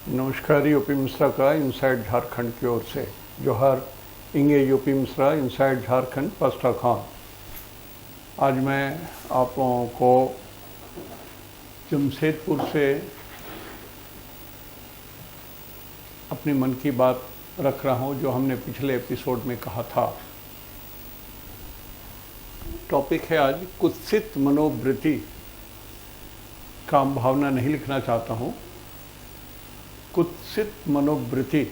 नमस्कार। यूपी मिश्रा का इनसाइड झारखंड की ओर से जोहार। इंगे यूपी मिश्रा, इनसाइड झारखंड, पास्टा खान। आज मैं आप लोगों को जमशेदपुर से अपनी मन की बात रख रहा हूं, जो हमने पिछले एपिसोड में कहा था। टॉपिक है आज कुत्सित मनोवृत्ति। काम भावना नहीं लिखना चाहता हूं, कुत्सित मनोवृत्ति।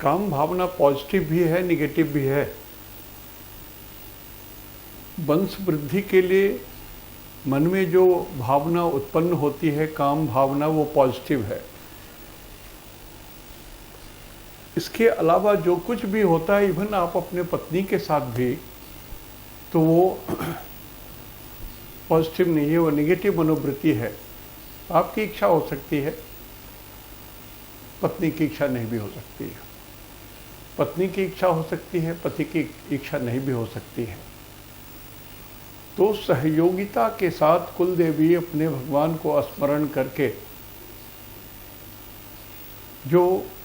काम भावना पॉजिटिव भी है, निगेटिव भी है। वंश वृद्धि के लिए मन में जो भावना उत्पन्न होती है, काम भावना, वो पॉजिटिव है। इसके अलावा जो कुछ भी होता है, इवन आप अपने पत्नी के साथ भी, तो वो पॉजिटिव नहीं है, वो निगेटिव मनोवृत्ति है। आपकी इच्छा हो सकती है, पत्नी की इच्छा नहीं भी हो सकती है। पत्नी की इच्छा हो सकती है, पति की इच्छा नहीं भी हो सकती है। तो सहयोगिता के साथ कुल देवी अपने भगवान को स्मरण करके जो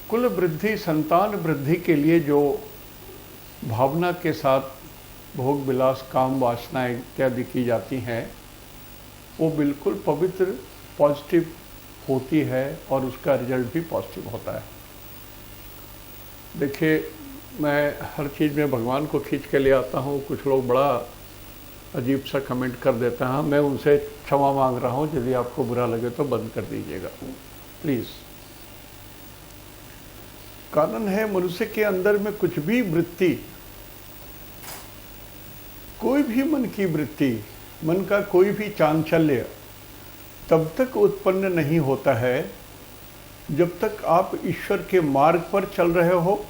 कुल वृद्धि, संतान वृद्धि के लिए जो भावना के साथ भोग विलास, काम वासनाएं इत्यादि की जाती हैं, वो बिल्कुल पवित्र, पॉजिटिव होती है और उसका रिजल्ट भी पॉजिटिव होता है। देखिए, मैं हर चीज़ में भगवान को खींच के ले आता हूँ। कुछ लोग बड़ा अजीब सा कमेंट कर देते हैं, मैं उनसे क्षमा मांग रहा हूँ। यदि आपको बुरा लगे तो बंद कर दीजिएगा प्लीज़। कारण है, मनुष्य के अंदर में कुछ भी वृत्ति, कोई भी मन की वृत्ति, मन का कोई भी चांचल्य तब तक उत्पन्न नहीं होता है जब तक आप ईश्वर के मार्ग पर चल रहे हो,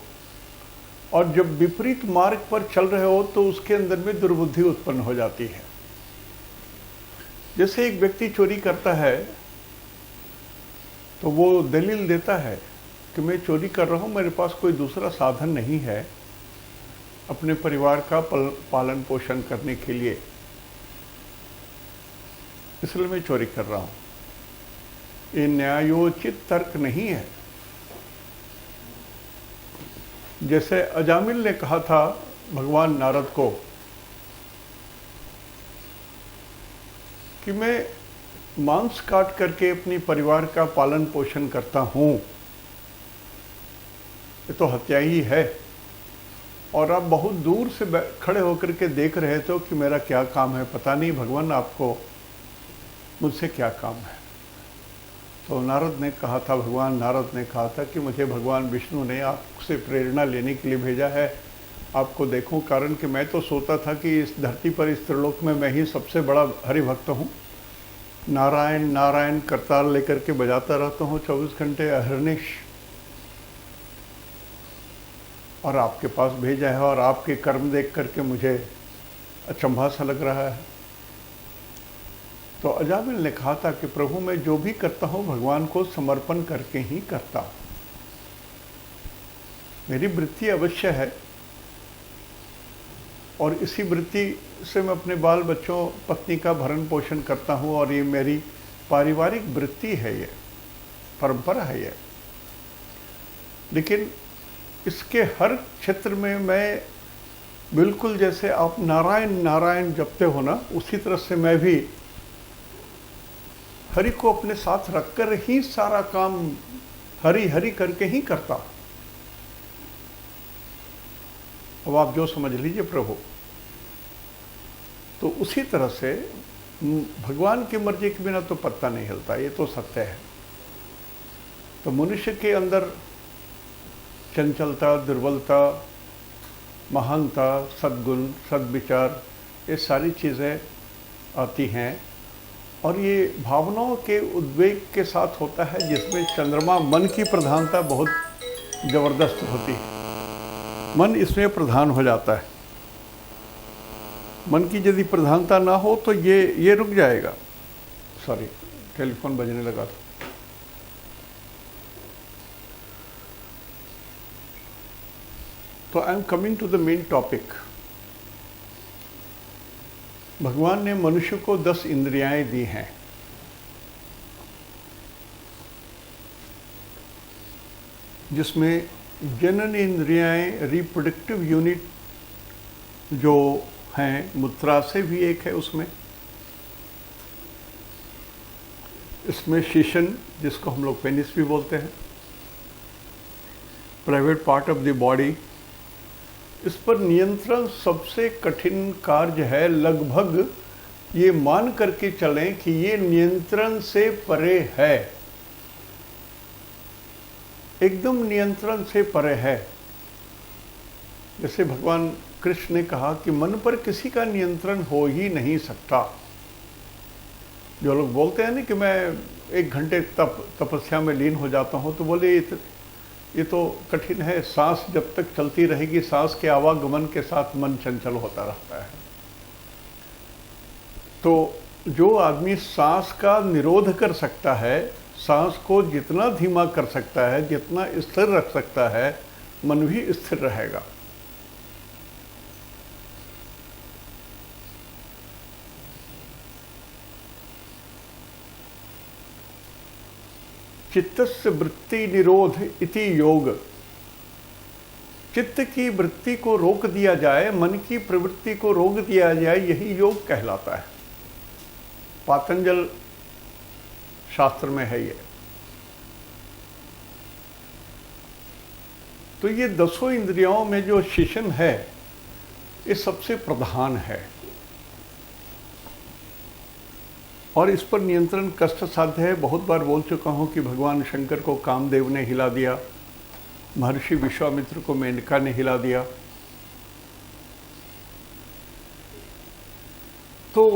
और जब विपरीत मार्ग पर चल रहे हो तो उसके अंदर में दुर्बुद्धि उत्पन्न हो जाती है। जैसे एक व्यक्ति चोरी करता है तो वो दलील देता है कि मैं चोरी कर रहा हूँ, मेरे पास कोई दूसरा साधन नहीं है अपने परिवार का पालन पोषण करने के लिए, इसलिए मैं चोरी कर रहा हूँ। ये न्यायोचित तर्क नहीं है। जैसे अजामिल ने कहा था भगवान नारद को कि मैं मांस काट करके अपनी परिवार का पालन पोषण करता हूँ, ये तो हत्या ही है, और आप बहुत दूर से खड़े होकर के देख रहे थे कि मेरा क्या काम है, पता नहीं भगवान आपको मुझसे क्या काम है। तो नारद ने कहा था, भगवान नारद ने कहा था कि मुझे भगवान विष्णु ने आपसे प्रेरणा लेने के लिए भेजा है, आपको देखूं। कारण कि मैं तो सोता था कि इस धरती पर, इस त्रिलोक में मैं ही सबसे बड़ा हरिभक्त हूँ। नारायण नारायण करताल लेकर के बजाता रहता हूँ 24 घंटे अहर्निश, और आपके पास भेजा है, और आपके कर्म देख करके मुझे अचंभा सा लग रहा है। तो अजामिल ने कहा था कि प्रभु, मैं जो भी करता हूँ भगवान को समर्पण करके ही करता हूँ। मेरी वृत्ति अवश्य है, और इसी वृत्ति से मैं अपने बाल बच्चों, पत्नी का भरण पोषण करता हूँ, और ये मेरी पारिवारिक वृत्ति है, ये परंपरा है ये। लेकिन इसके हर क्षेत्र में मैं बिल्कुल, जैसे आप नारायण नारायण जपते हो ना, उसी तरह से मैं भी हरि को अपने साथ रखकर ही सारा काम हरि हरि करके ही करता। अब आप जो समझ लीजिए प्रभु। तो उसी तरह से भगवान की मर्जी के बिना तो पत्ता नहीं हिलता, ये तो सत्य है। तो मनुष्य के अंदर चंचलता, दुर्बलता, महानता, सद्गुण, सद्विचार, ये सारी चीज़ें आती हैं, और ये भावनाओं के उद्वेग के साथ होता है, जिसमें चंद्रमा, मन की प्रधानता बहुत ज़बरदस्त होती है। मन इसमें प्रधान हो जाता है। मन की यदि प्रधानता ना हो तो ये रुक जाएगा। सॉरी, टेलीफोन बजने लगा था। तो I am coming to the main topic. भगवान ने मनुष्य को 10 इंद्रियाएं दी हैं। जिसमें जनन इंद्रियाएं, रिप्रोडक्टिव यूनिट जो हैं, मूत्राशय भी एक है उसमें। इसमें शीशन, जिसको हम लोग पेनिस भी बोलते हैं, private part of the body, इस पर नियंत्रण सबसे कठिन कार्य है। लगभग ये मान करके चलें कि ये नियंत्रण से परे है, एकदम नियंत्रण से परे है। जैसे भगवान कृष्ण ने कहा कि मन पर किसी का नियंत्रण हो ही नहीं सकता। जो लोग बोलते हैं ना कि मैं 1 घंटे तपस्या में लीन हो जाता हूं, तो बोले ये तो कठिन है। सांस जब तक चलती रहेगी, सांस के आवागमन के साथ मन चंचल होता रहता है। तो जो आदमी सांस का निरोध कर सकता है, सांस को जितना धीमा कर सकता है, जितना स्थिर रख सकता है, मन भी स्थिर रहेगा। चित्तस्य वृत्ति निरोध इति योग। चित्त की वृत्ति को रोक दिया जाए, मन की प्रवृत्ति को रोक दिया जाए, यही योग कहलाता है। पातंजल शास्त्र में है ये। तो ये 10 इंद्रियों में जो शिशन है, ये सबसे प्रधान है और इस पर नियंत्रण कष्ट साध्य है। बहुत बार बोल चुका हूं कि भगवान शंकर को कामदेव ने हिला दिया, महर्षि विश्वामित्र को मेनका ने हिला दिया। तो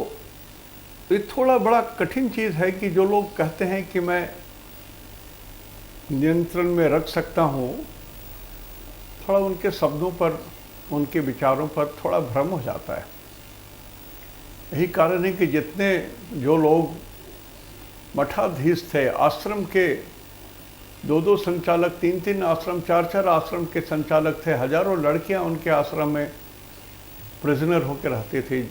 ये थोड़ा बड़ा कठिन चीज है कि जो लोग कहते हैं कि मैं नियंत्रण में रख सकता हूं, थोड़ा उनके शब्दों पर, उनके विचारों पर थोड़ा भ्रम हो जाता है। यही कारण है कि जितने जो लोग मठाधीश थे, आश्रम के 2-2 संचालक, 3-3 आश्रम, 4-4 आश्रम के संचालक थे, हजारों लड़कियां उनके आश्रम में प्रिजनर होकर रहती थी।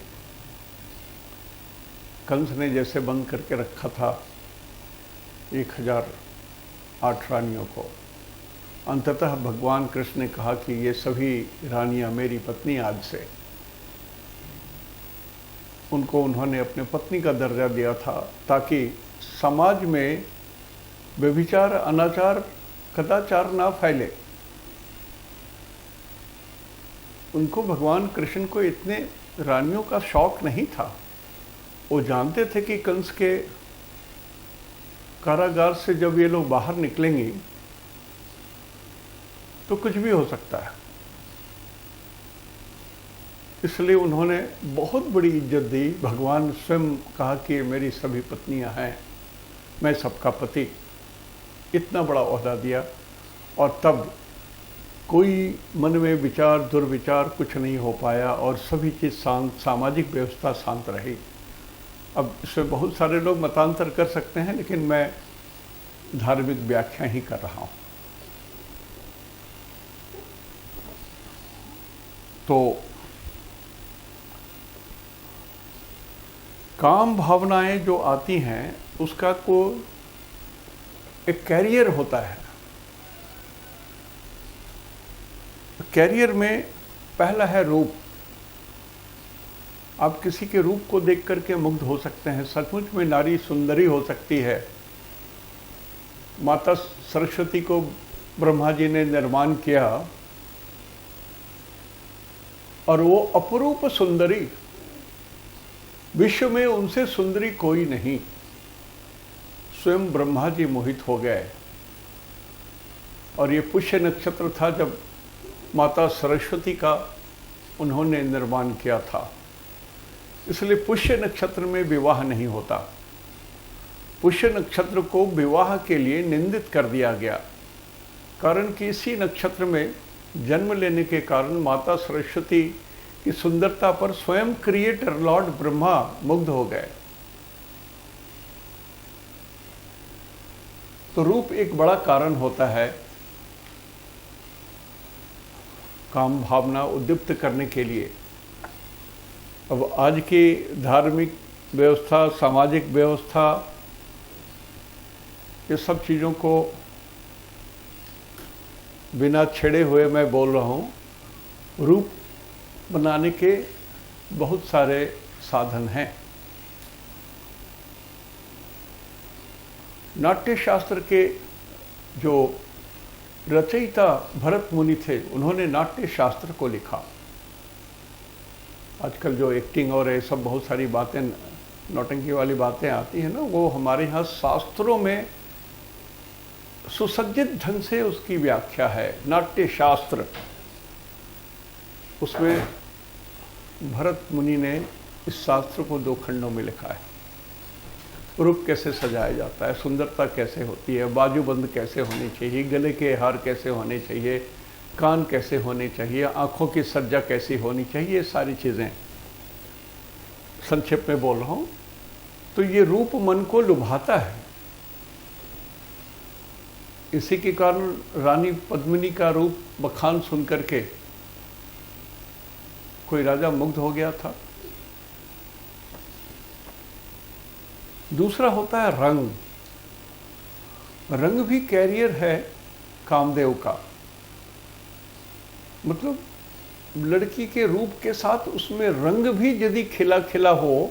कंस ने जैसे बंद करके रखा था 1008 रानियों को। अंततः भगवान कृष्ण ने कहा कि ये सभी रानियां मेरी पत्नी आज से। उनको उन्होंने अपने पत्नी का दर्जा दिया था ताकि समाज में व्यभिचार, अनाचार, कदाचार ना फैले। उनको, भगवान कृष्ण को इतने रानियों का शौक नहीं था। वो जानते थे कि कंस के कारागार से जब ये लोग बाहर निकलेंगे तो कुछ भी हो सकता है। इसलिए उन्होंने बहुत बड़ी इज्जत दी। भगवान स्वयं कहा कि मेरी सभी पत्नियां हैं, मैं सबका पति, इतना बड़ा ओहदा दिया। और तब कोई मन में विचार, दुर्विचार कुछ नहीं हो पाया और सभी चीज़ शांत, सामाजिक व्यवस्था शांत रही। अब इसमें बहुत सारे लोग मतांतर कर सकते हैं, लेकिन मैं धार्मिक व्याख्या ही कर रहा हूँ। तो काम भावनाएं जो आती हैं, उसका को एक कैरियर होता है। कैरियर में पहला है रूप। आप किसी के रूप को देख करके मुग्ध हो सकते हैं। सचमुच में नारी सुंदरी हो सकती है। माता सरस्वती को ब्रह्मा जी ने निर्माण किया और वो अपरूप सुंदरी, विश्व में उनसे सुंदरी कोई नहीं। स्वयं ब्रह्मा जी मोहित हो गए। और ये पुष्य नक्षत्र था जब माता सरस्वती का उन्होंने निर्माण किया था। इसलिए पुष्य नक्षत्र में विवाह नहीं होता। पुष्य नक्षत्र को विवाह के लिए निंदित कर दिया गया, कारण कि इसी नक्षत्र में जन्म लेने के कारण माता सरस्वती की सुंदरता पर स्वयं क्रिएटर लॉर्ड ब्रह्मा मुग्ध हो गए। तो रूप एक बड़ा कारण होता है काम भावना उद्दीप्त करने के लिए। अब आज की धार्मिक व्यवस्था, सामाजिक व्यवस्था, ये सब चीज़ों को बिना छेड़े हुए मैं बोल रहा हूँ, रूप बनाने के बहुत सारे साधन हैं। नाट्य शास्त्र के जो रचयिता भरत मुनि थे, उन्होंने नाट्य शास्त्र को लिखा। आजकल जो एक्टिंग और ये सब बहुत सारी बातें, नौटंकी वाली बातें आती हैं ना, वो हमारे यहाँ शास्त्रों में सुसज्जित ढंग से उसकी व्याख्या है। नाट्य शास्त्र, उसमें भरत मुनि ने इस शास्त्र को 2 खंडों में लिखा है। रूप कैसे सजाया जाता है, सुंदरता कैसे होती है, बाजूबंद कैसे होनी चाहिए, गले के हार कैसे होने चाहिए, कान कैसे होने चाहिए, आंखों की सज्जा कैसी होनी चाहिए, ये सारी चीज़ें संक्षेप में बोल रहा हूँ। तो ये रूप मन को लुभाता है। इसी के कारण रानी पद्मिनी का रूप बखान सुन करके कोई राजा मुग्ध हो गया था। दूसरा होता है रंग। रंग भी कैरियर है कामदेव का। मतलब लड़की के रूप के साथ उसमें रंग भी यदि खिला खिला हो,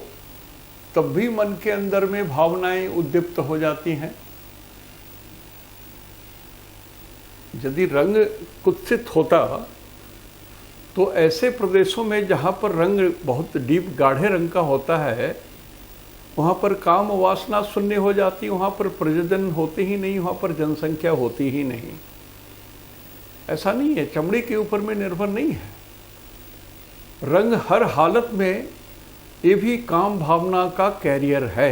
तब भी मन के अंदर में भावनाएं उद्दीप्त हो जाती हैं। यदि रंग कुत्सित होता तो ऐसे प्रदेशों में जहाँ पर रंग बहुत डीप गाढ़े रंग का होता है, वहाँ पर काम वासना शून्य हो जाती, वहाँ पर प्रजनन होते ही नहीं, वहाँ पर जनसंख्या होती ही नहीं। ऐसा नहीं है, चमड़ी के ऊपर में निर्भर नहीं है। रंग हर हालत में, ये भी काम भावना का कैरियर है।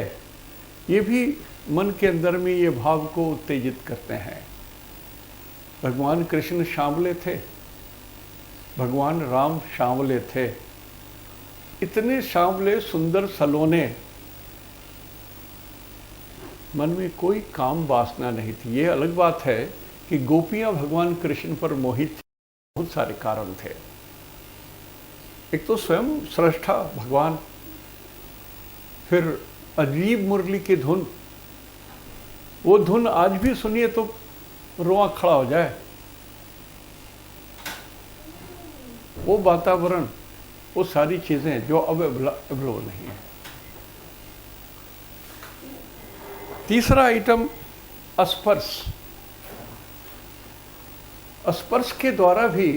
ये भी मन के अंदर में ये भाव को उत्तेजित करते हैं। भगवान कृष्ण सांवले थे, भगवान राम सांवले थे। इतने सांवले सुंदर सलोने, मन में कोई काम वासना नहीं थी। ये अलग बात है कि गोपियां भगवान कृष्ण पर मोहित थी। बहुत सारे कारण थे। एक तो स्वयं सृष्टा भगवान, फिर अजीब मुरली की धुन। वो धुन आज भी सुनिए तो रोआ खड़ा हो जाए। वो वातावरण, वो सारी चीजें जो अब अवेलेबल नहीं है। तीसरा आइटम स्पर्श। स्पर्श के द्वारा भी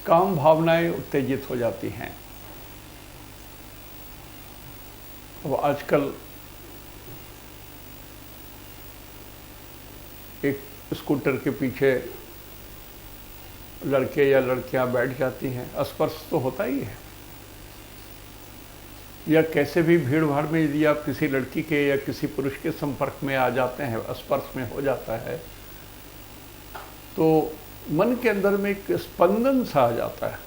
काम भावनाएं उत्तेजित हो जाती हैं। अब आजकल एक स्कूटर के पीछे लड़के या लड़कियां बैठ जाती हैं, स्पर्श तो होता ही है। या कैसे भी भीड़ भाड़ में यदि आप किसी लड़की के या किसी पुरुष के संपर्क में आ जाते हैं, स्पर्श में हो जाता है, तो मन के अंदर में एक स्पंदन सा आ जाता है।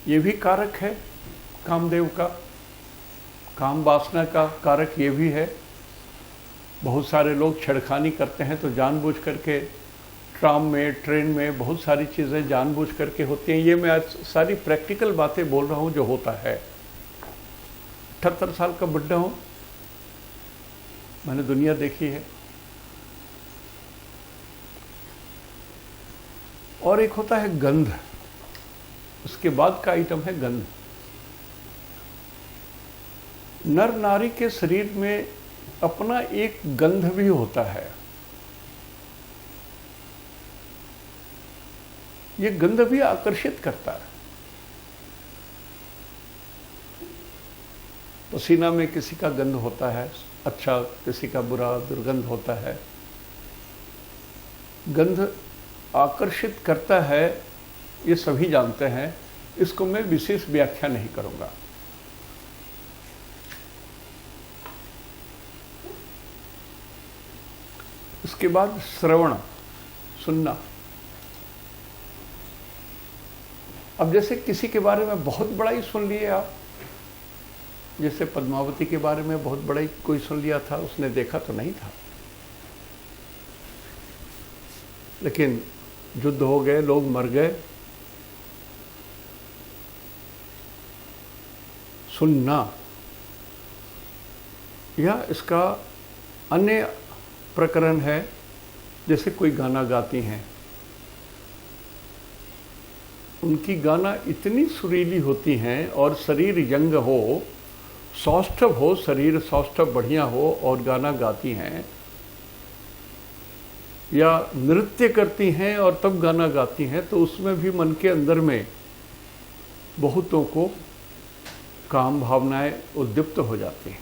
ये भी कारक है कामदेव का, काम वासना का कारक ये भी है। बहुत सारे लोग छेड़खानी करते हैं तो जानबूझ करके, ट्राम में, ट्रेन में बहुत सारी चीज़ें जानबूझ करके होती हैं। ये मैं आज सारी प्रैक्टिकल बातें बोल रहा हूँ जो होता है। 78 साल का बुड्ढा हूँ, मैंने दुनिया देखी है। और एक होता है गंध। उसके बाद का आइटम है गंध। नर नारी के शरीर में अपना एक गंध भी होता है। ये गंध भी आकर्षित करता है। पसीना में किसी का गंध होता है अच्छा, किसी का बुरा, दुर्गंध होता है। गंध आकर्षित करता है, ये सभी जानते हैं। इसको मैं विशेष व्याख्या नहीं करूंगा। उसके बाद श्रवण, सुनना। अब जैसे किसी के बारे में बहुत बड़ा ही सुन लिए आप, जैसे पद्मावती के बारे में बहुत बड़ा ही कोई सुन लिया था, उसने देखा तो नहीं था, लेकिन युद्ध हो गए, लोग मर गए। सुनना, या इसका अन्य प्रकरण है जैसे कोई गाना गाती हैं, उनकी गाना इतनी सुरीली होती हैं और शरीर यंग हो, सौष्ठव हो, शरीर सौष्ठव बढ़िया हो और गाना गाती हैं, या नृत्य करती हैं और तब गाना गाती हैं, तो उसमें भी मन के अंदर में बहुतों को काम भावनाएं उद्दीप्त हो जाती हैं।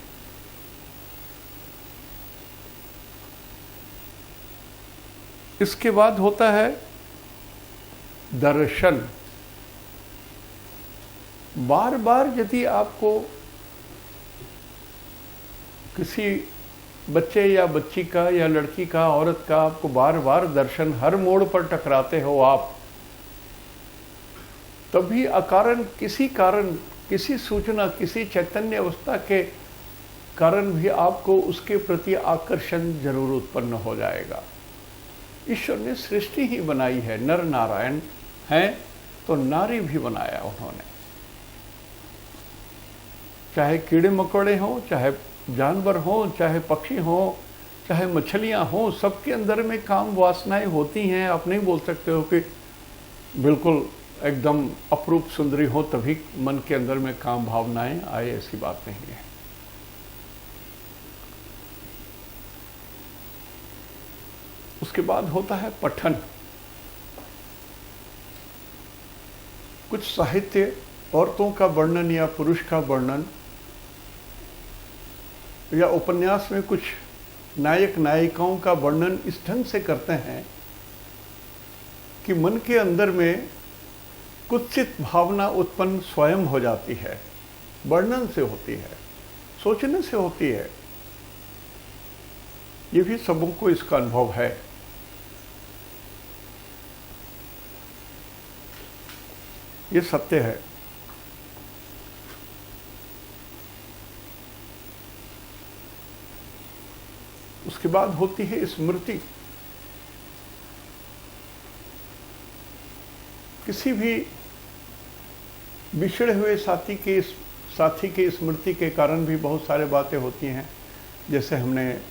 इसके बाद होता है दर्शन। बार बार यदि आपको किसी बच्चे या बच्ची का या लड़की का, औरत का आपको बार बार दर्शन, हर मोड़ पर टकराते हो आप, तभी अकारण किसी सूचना, किसी चैतन्य अवस्था के कारण भी आपको उसके प्रति आकर्षण जरूर उत्पन्न हो जाएगा। ईश्वर ने सृष्टि ही बनाई है, नर नारायण हैं तो नारी भी बनाया उन्होंने। चाहे कीड़े मकोड़े हों, चाहे जानवर हों, चाहे पक्षी हों, चाहे मछलियां हों, सबके अंदर में काम वासनाएं होती हैं। आप नहीं बोल सकते हो कि बिल्कुल एकदम अपरूप सुंदरी हो तभी मन के अंदर में काम भावनाएं आए, ऐसी बात नहीं है। उसके बाद होता है पठन। कुछ साहित्य औरतों का वर्णन या पुरुष का वर्णन या उपन्यास में कुछ नायक नायिकाओं का वर्णन इस ढंग से करते हैं कि मन के अंदर में कुत्सित भावना उत्पन्न स्वयं हो जाती है। वर्णन से होती है, सोचने से होती है। ये भी सबों को इसका अनुभव है। ये सत्य है। उसके बाद होती है स्मृति। किसी भी बिछड़े हुए साथी के स्मृति के कारण भी बहुत सारे बातें होती हैं। जैसे हमने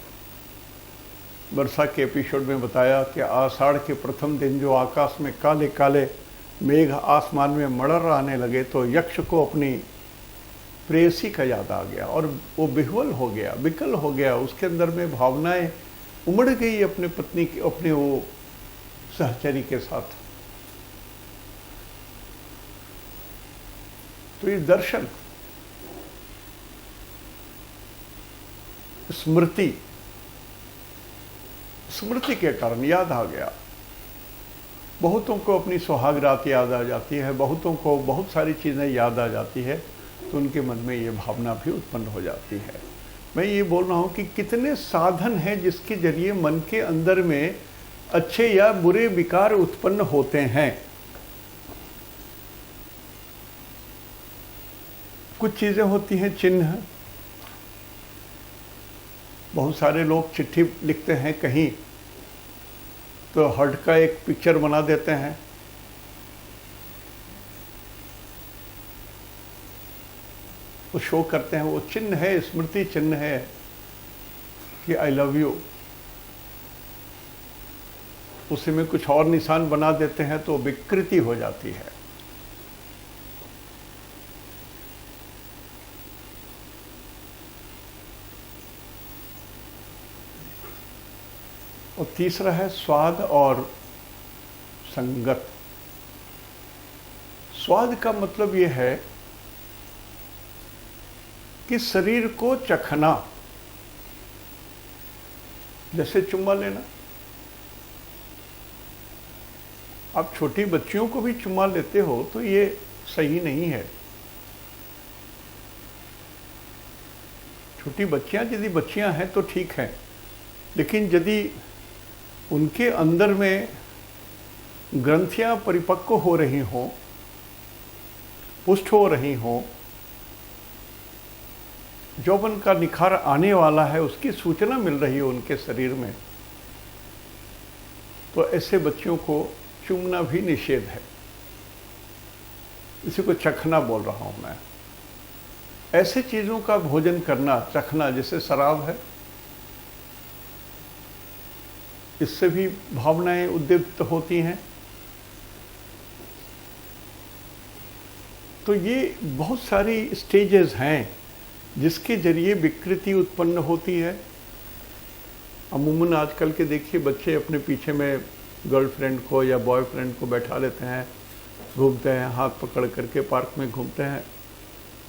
वर्षा के एपिसोड में बताया कि आषाढ़ के प्रथम दिन जो आकाश में काले काले मेघ आसमान में मड़र आने लगे, तो यक्ष को अपनी प्रेयसी का याद आ गया और वो विह्वल हो गया, विकल हो गया। उसके अंदर में भावनाएं उमड़ गई अपने पत्नी की, अपने वो सहचरी के साथ। तो ये दर्शन, स्मृति के कारण याद आ गया। बहुतों को अपनी सुहाग रात याद आ जाती है, बहुतों को बहुत सारी चीज़ें याद आ जाती है, तो उनके मन में ये भावना भी उत्पन्न हो जाती है। मैं ये बोल रहा हूँ कि कितने साधन हैं जिसके जरिए मन के अंदर में अच्छे या बुरे विकार उत्पन्न होते हैं। कुछ चीज़ें होती हैं चिन्ह। बहुत सारे लोग चिट्ठी लिखते हैं कहीं, तो हार्ट का एक पिक्चर बना देते हैं। वो शो करते हैं, वो चिन्ह है, स्मृति चिन्ह है कि आई लव यू। उसी में कुछ और निशान बना देते हैं तो विकृति हो जाती है। और तीसरा है स्वाद और संगत। स्वाद का मतलब यह है कि शरीर को चखना, जैसे चुम्मा लेना। आप छोटी बच्चियों को भी चुम्मा लेते हो तो ये सही नहीं है। छोटी बच्चियां यदि बच्चियां हैं तो ठीक है, लेकिन यदि उनके अंदर में ग्रंथियां परिपक्व हो रही हों, पुष्ट हो रही हों, यौवन का निखार आने वाला है, उसकी सूचना मिल रही है उनके शरीर में, तो ऐसे बच्चियों को चूमना भी निषेध है। इसी को चखना बोल रहा हूं मैं। ऐसे चीजों का भोजन करना, चखना, जैसे शराब है, इससे भी भावनाएं उद्दीप्त होती हैं। तो ये बहुत सारी स्टेजेस हैं जिसके जरिए विकृति उत्पन्न होती है। अमूमन आजकल के देखिए बच्चे अपने पीछे में गर्लफ्रेंड को या बॉयफ्रेंड को बैठा लेते हैं, घूमते हैं, हाथ पकड़ करके पार्क में घूमते हैं।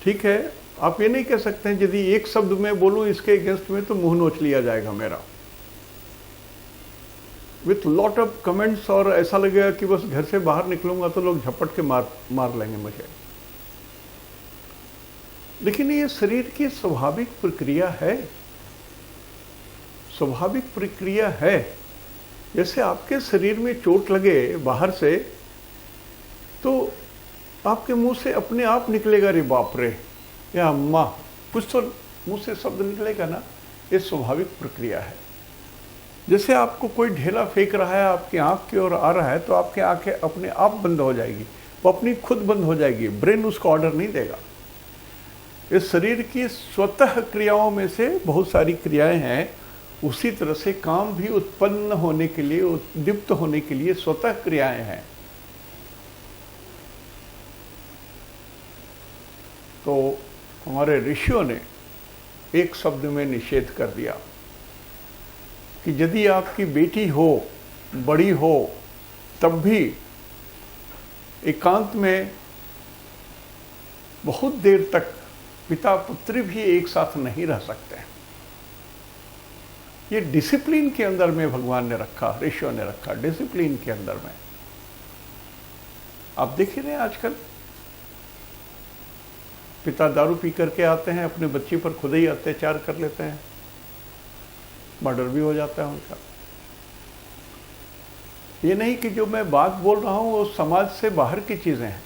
ठीक है, आप ये नहीं कह सकते हैं यदि एक शब्द मैं बोलूं इसके अगेंस्ट में तो मुंह नोच लिया जाएगा मेरा, विथ लॉट ऑफ कमेंट्स, और ऐसा लगेगा कि बस घर से बाहर निकलूंगा तो लोग झपट के मार लेंगे मुझे। लेकिन ये शरीर की स्वाभाविक प्रक्रिया है, स्वाभाविक प्रक्रिया है। जैसे आपके शरीर में चोट लगे बाहर से तो आपके मुंह से अपने आप निकलेगा रे बाप रे या अम्मा, कुछ तो मुंह से शब्द निकलेगा ना। ये स्वाभाविक प्रक्रिया है। जैसे आपको कोई ढेला फेंक रहा है आपकी आंख की ओर आ रहा है तो आपकी आंखें अपने आप बंद हो जाएगी, वो अपनी खुद बंद हो जाएगी, ब्रेन उसको ऑर्डर नहीं देगा। इस शरीर की स्वतः क्रियाओं में से बहुत सारी क्रियाएं हैं। उसी तरह से काम भी उत्पन्न होने के लिए, उद्दीप्त होने के लिए स्वतः क्रियाएं हैं। तो हमारे ऋषियों ने एक शब्द में निषेध कर दिया कि यदि आपकी बेटी हो, बड़ी हो, तब भी एकांत में बहुत देर तक पिता पुत्री भी एक साथ नहीं रह सकते हैं। ये डिसिप्लिन के अंदर में भगवान ने रखा, ऋषियों ने रखा, डिसिप्लिन के अंदर में। आप देख ही रहे हैं आजकल पिता दारू पी करके आते हैं, अपने बच्ची पर खुद ही अत्याचार कर लेते हैं, मर्डर भी हो जाता है उनका। ये नहीं कि जो मैं बात बोल रहा हूं वो समाज से बाहर की चीजें हैं।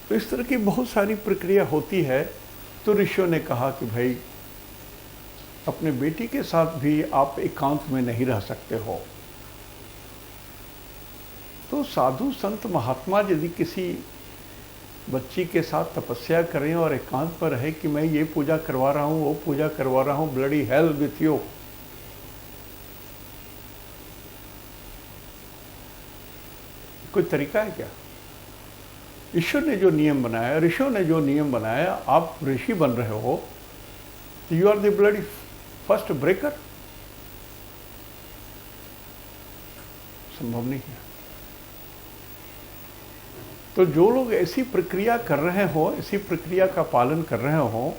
तो इस तरह की बहुत सारी प्रक्रिया होती है। तो ऋषियों ने कहा कि भाई अपने बेटी के साथ भी आप एकांत में नहीं रह सकते हो। तो साधु संत महात्मा यदि किसी बच्ची के साथ तपस्या करें और एकांत पर रहे कि मैं ये पूजा करवा रहा हूं, वो पूजा करवा रहा हूं, ब्लडी हेल विथ यू, कोई तरीका है क्या? ईश्वर ने जो नियम बनाया, ऋषियों ने जो नियम बनाया, आप ऋषि बन रहे हो तो you are the bloody first breaker. संभव नहीं है। तो जो लोग ऐसी प्रक्रिया कर रहे हो, ऐसी प्रक्रिया का पालन कर रहे हो,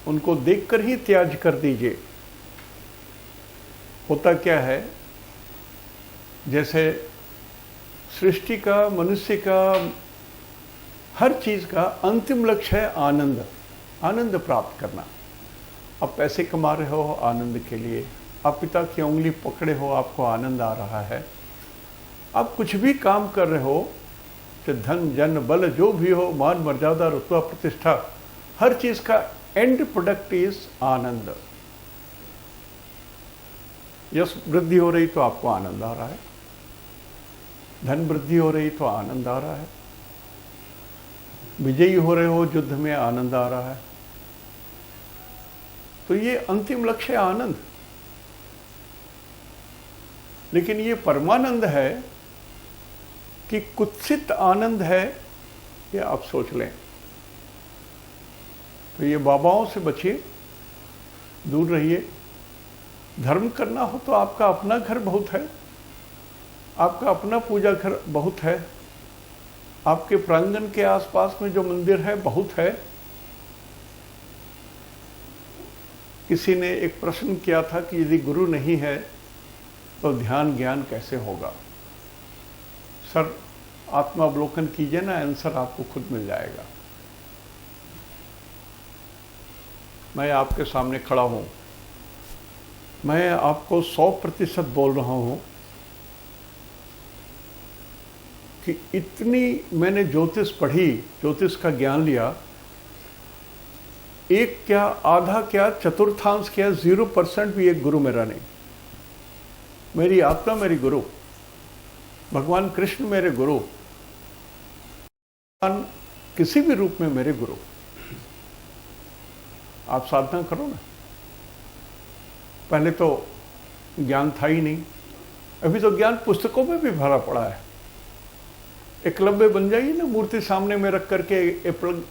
उनको देखकर ही त्याग कर दीजिए। होता क्या है, जैसे सृष्टि का, मनुष्य का, हर चीज का अंतिम लक्ष्य है आनंद, आनंद प्राप्त करना। आप पैसे कमा रहे हो आनंद के लिए, आप पिता की उंगली पकड़े हो, आपको आनंद आ रहा है। आप कुछ भी काम कर रहे हो, तो धन जन बल जो भी हो, मान मर्यादा रुतबा प्रतिष्ठा, हर चीज का एंड प्रोडक्ट इज आनंद। यश वृद्धि हो रही तो आपको आनंद आ रहा है, धन वृद्धि हो रही तो आनंद आ रहा है, विजयी हो रहे हो युद्ध में, आनंद आ रहा है। तो ये अंतिम लक्ष्य है आनंद। लेकिन ये परमानंद है कि कुत्सित आनंद है, ये आप सोच लें। तो ये बाबाओं से बचिए, दूर रहिए। धर्म करना हो तो आपका अपना घर बहुत है, आपका अपना पूजा घर बहुत है, आपके प्रांगण के आसपास में जो मंदिर है बहुत है। किसी ने एक प्रश्न किया था कि यदि गुरु नहीं है तो ध्यान ज्ञान कैसे होगा? सर आत्मावलोकन कीजिए ना, आंसर आपको खुद मिल जाएगा। मैं आपके सामने खड़ा हूं, मैं आपको 100% बोल रहा हूं कि इतनी मैंने ज्योतिष पढ़ी, ज्योतिष का ज्ञान लिया, एक क्या, आधा क्या, चतुर्थांश क्या, 0% भी एक गुरु मेरा नहीं। मेरी आत्मा मेरी गुरु, भगवान कृष्ण मेरे गुरु, भगवान किसी भी रूप में मेरे गुरु। आप साधना करो ना, पहले तो ज्ञान था ही नहीं, अभी तो ज्ञान पुस्तकों में भी भरा पड़ा है। एकलव्य बन जाइए ना, मूर्ति सामने में रख करके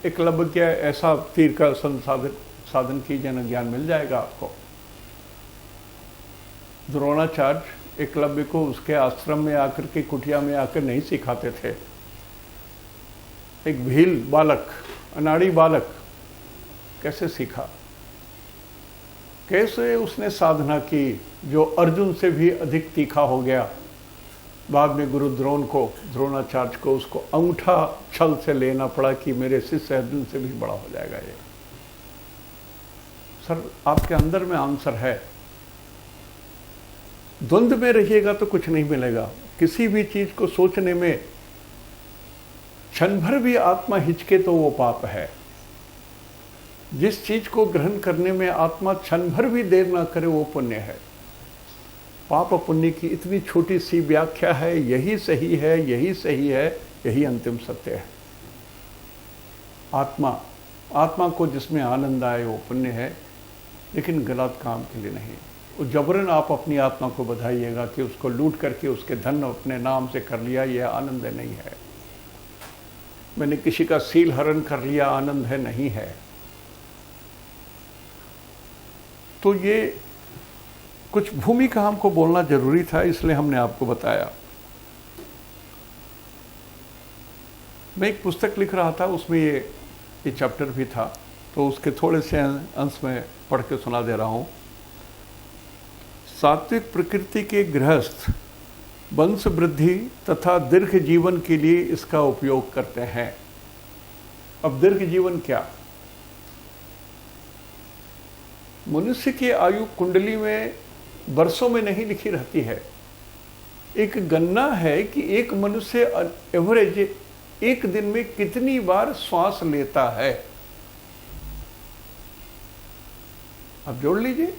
एकलव्य क्या ऐसा तीर का साधन कीजिए ना, ज्ञान मिल जाएगा आपको। द्रोणाचार्य एकलव्य को उसके आश्रम में आकर के, कुटिया में आकर नहीं सिखाते थे। एक भील बालक, अनाड़ी बालक कैसे सीखा, कैसे उसने साधना की, जो अर्जुन से भी अधिक तीखा हो गया। बाद में गुरु द्रोणाचार्य को उसको अंगूठा छल से लेना पड़ा कि मेरे शिष्य अर्जुन से भी बड़ा हो जाएगा ये। सर आपके अंदर में आंसर है, द्वंद्व में रहिएगा तो कुछ नहीं मिलेगा। किसी भी चीज को सोचने में क्षण भर भी आत्मा हिचके तो वो पाप है। जिस चीज को ग्रहण करने में आत्मा क्षण भर भी देर ना करे वो पुण्य है। पाप पुण्य की इतनी छोटी सी व्याख्या है, यही सही है, यही सही है, यही अंतिम सत्य है। आत्मा को जिसमें आनंद आए वो पुण्य है, लेकिन गलत काम के लिए नहीं। वो जबरन आप अपनी आत्मा को बधाइएगा कि उसको लूट करके उसके धन अपने नाम से कर लिया, यह आनंद नहीं है। मैंने किसी का सील हरण कर लिया, आनंद है नहीं है। तो ये कुछ भूमिका हमको बोलना जरूरी था, इसलिए हमने आपको बताया। मैं एक पुस्तक लिख रहा था, उसमें ये चैप्टर भी था, तो उसके थोड़े से अंश में पढ़ के सुना दे रहा हूं। सात्विक प्रकृति के गृहस्थ वंश वृद्धि तथा दीर्घ जीवन के लिए इसका उपयोग करते हैं। अब दीर्घ जीवन क्या? मनुष्य की आयु कुंडली में वर्षों में नहीं लिखी रहती है। एक गणना है कि एक मनुष्य एवरेज एक दिन में कितनी बार श्वास लेता है। अब जोड़ लीजिए,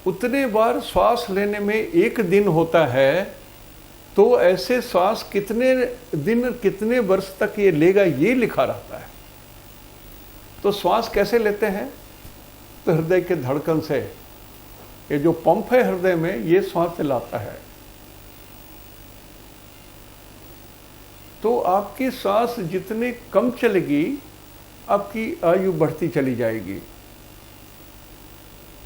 उतने बार श्वास लेने में एक दिन होता है, तो ऐसे श्वास कितने दिन कितने वर्ष तक ये लेगा, ये लिखा रहता है। तो श्वास कैसे लेते हैं? तो हृदय के धड़कन से। ये जो पंप है हृदय में, ये श्वास लाता है। तो आपकी श्वास जितने कम चलेगी, आपकी आयु बढ़ती चली जाएगी।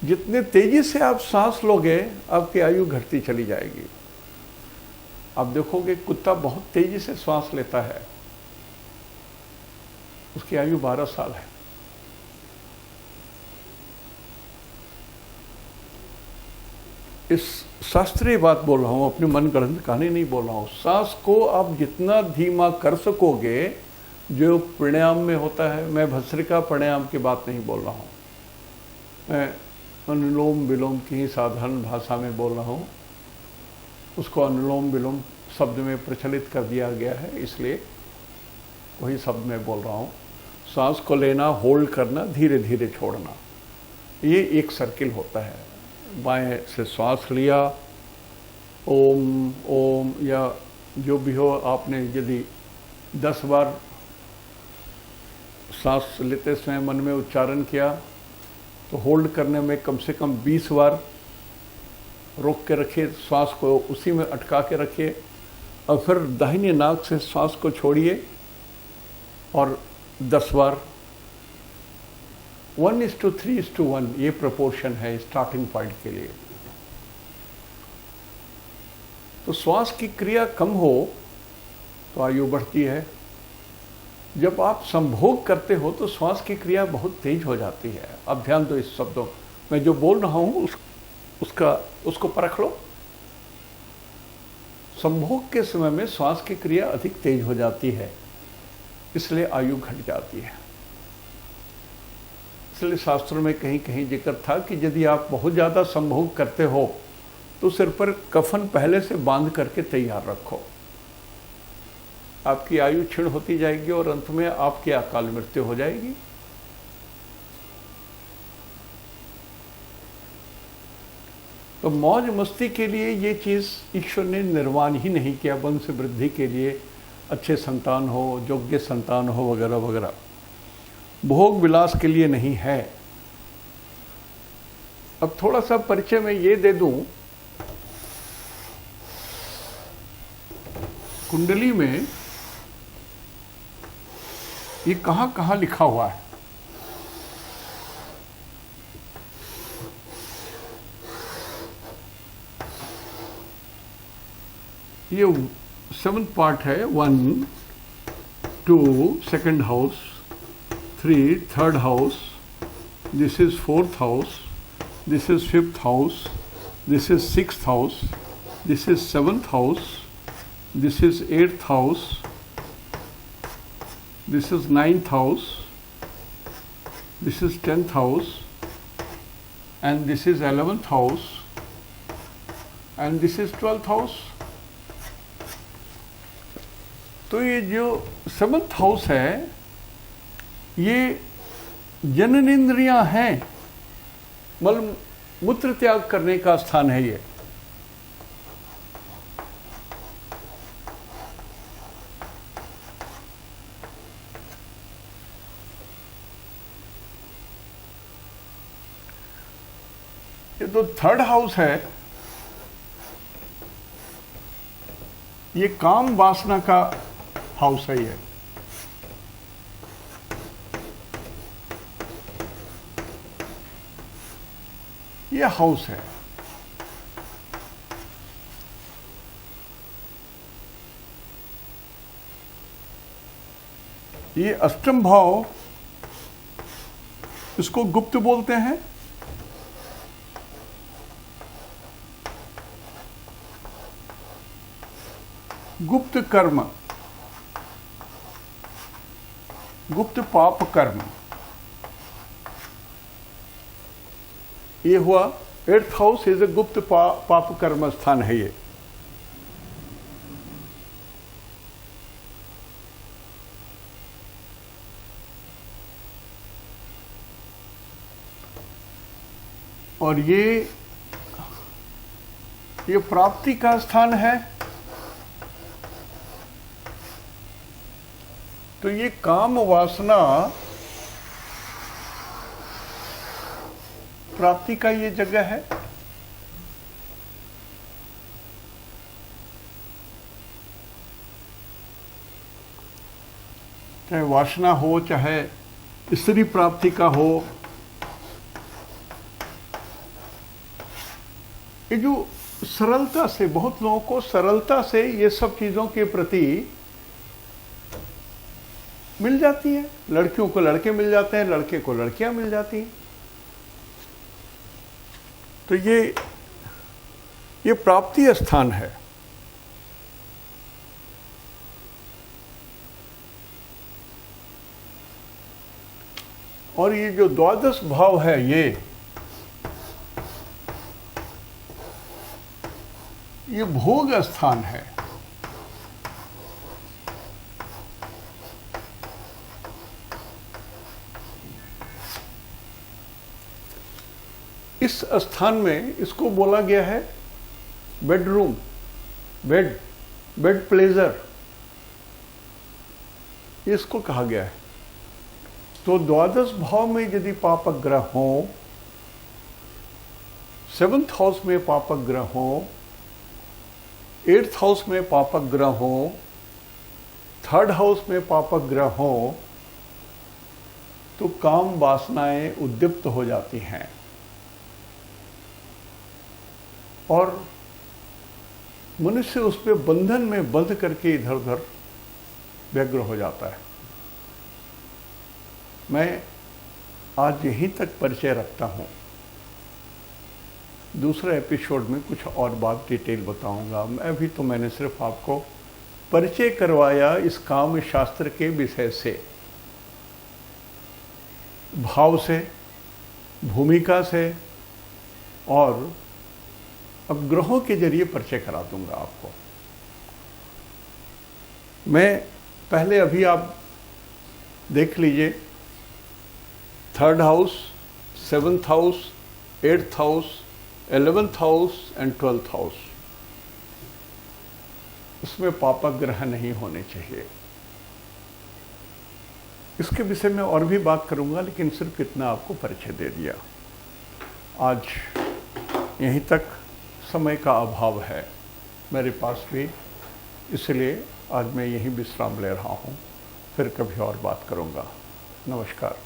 जितने तेजी से आप सांस लोगे, आपकी आयु घटती चली जाएगी। आप देखोगे कुत्ता बहुत तेजी से श्वास लेता है, उसकी आयु 12 साल है। इस शास्त्रीय बात बोल रहा हूं, अपनी मनगढ़ंत कहानी नहीं बोल रहा हूं। सांस को आप जितना धीमा कर सकोगे, जो प्राणायाम में होता है, मैं भस्त्रिका प्राणायाम की बात नहीं बोल रहा हूं, मैं अनुलोम विलोम की ही साधारण भाषा में बोल रहा हूं। उसको अनुलोम विलोम शब्द में प्रचलित कर दिया गया है, इसलिए वही शब्द में बोल रहा हूं। सांस को लेना, होल्ड करना, धीरे धीरे छोड़ना, ये एक सर्किल होता है। बाएं से श्वास लिया, ओम ओम या जो भी हो, आपने यदि 10 बार सांस लेते समय मन में उच्चारण किया, तो होल्ड करने में कम से कम 20 बार रोक के रखिए, श्वास को उसी में अटका के रखिए, और फिर दाहिने नाक से श्वास को छोड़िए और 10 बार। 1:3:1 ये प्रोपोर्शन है स्टार्टिंग पॉइंट के लिए। तो श्वास की क्रिया कम हो तो आयु बढ़ती है। जब आप संभोग करते हो तो श्वास की क्रिया बहुत तेज हो जाती है। अब ध्यान दो इस शब्दों, मैं जो बोल रहा हूं उसको परख लो। संभोग के समय में श्वास की क्रिया अधिक तेज हो जाती है, इसलिए आयु घट जाती है। इसलिए शास्त्रों में कहीं कहीं जिक्र था कि यदि आप बहुत ज़्यादा संभोग करते हो तो सिर पर कफन पहले से बांध करके तैयार रखो। आपकी आयु क्षीण होती जाएगी और अंत में आपकी अकाल मृत्यु हो जाएगी। तो मौज मस्ती के लिए ये चीज़ ईश्वर ने निर्माण ही नहीं किया। वंश वृद्धि के लिए, अच्छे संतान हो, योग्य संतान हो, वगैरह वगैरह, भोग विलास के लिए नहीं है। अब थोड़ा सा परिचय में ये दे दूं, कुंडली में ये कहां कहां लिखा हुआ है। ये 7th पार्ट है। 1, 2 second house, 3 third house, this is 4th house, this is 5th house, this is 6th house, this is 7th house, this is 8th house, this is 9th house, this is 10th house, and this is 11th house, and this is 12th house. तो ये जो 7th house है, ये जननेंद्रियां हैं, मल मूत्र त्याग करने का स्थान है। ये तो 3rd हाउस है, ये काम वासना का हाउस है। ये हाउस है। ये अष्टम भाव, इसको गुप्त बोलते हैं। गुप्त कर्म, गुप्त पाप कर्म, ये हुआ 8th हाउस इज ए गुप्त पाप कर्म स्थान है ये। और ये प्राप्ति का स्थान है। तो ये काम वासना प्राप्ति का ये जगह है। चाहे वासना हो, चाहे स्त्री प्राप्ति का हो, ये जो सरलता से, बहुत लोगों को सरलता से ये सब चीजों के प्रति मिल जाती है। लड़कियों को लड़के मिल जाते हैं, लड़के को लड़कियां मिल जाती हैं। तो ये प्राप्ति स्थान है। और ये जो 12 भाव है, ये भोग स्थान है। इस स्थान में इसको बोला गया है बेडरूम, बेड प्लेजर, इसको कहा गया है। तो 12 भाव में यदि पापक ग्रह हो, 7th हाउस में पापक ग्रह हो, 8th हाउस में पापक ग्रह हो, 3rd हाउस में पापक ग्रह हो, तो काम वासनाएं उद्दीप्त हो जाती हैं और मनुष्य उस पे बंधन में बंध करके इधर उधर व्यग्र हो जाता है। मैं आज यहीं तक परिचय रखता हूँ। दूसरे एपिसोड में कुछ और बात डिटेल बताऊंगा। मैंने सिर्फ आपको परिचय करवाया इस काम शास्त्र के विषय से, भाव से, भूमिका से, और अब ग्रहों के जरिए परिचय करा दूंगा आपको। मैं पहले अभी आप देख लीजिए 3rd house, 7th house, 8th house, 11th house and 12th house, उसमें पापक ग्रह नहीं होने चाहिए। इसके विषय में और भी बात करूंगा, लेकिन सिर्फ इतना आपको परिचय दे दिया। आज यहीं तक समय का अभाव है मेरे पास भी, इसलिए आज मैं यहीं विश्राम ले रहा हूँ। फिर कभी और बात करूँगा। नमस्कार।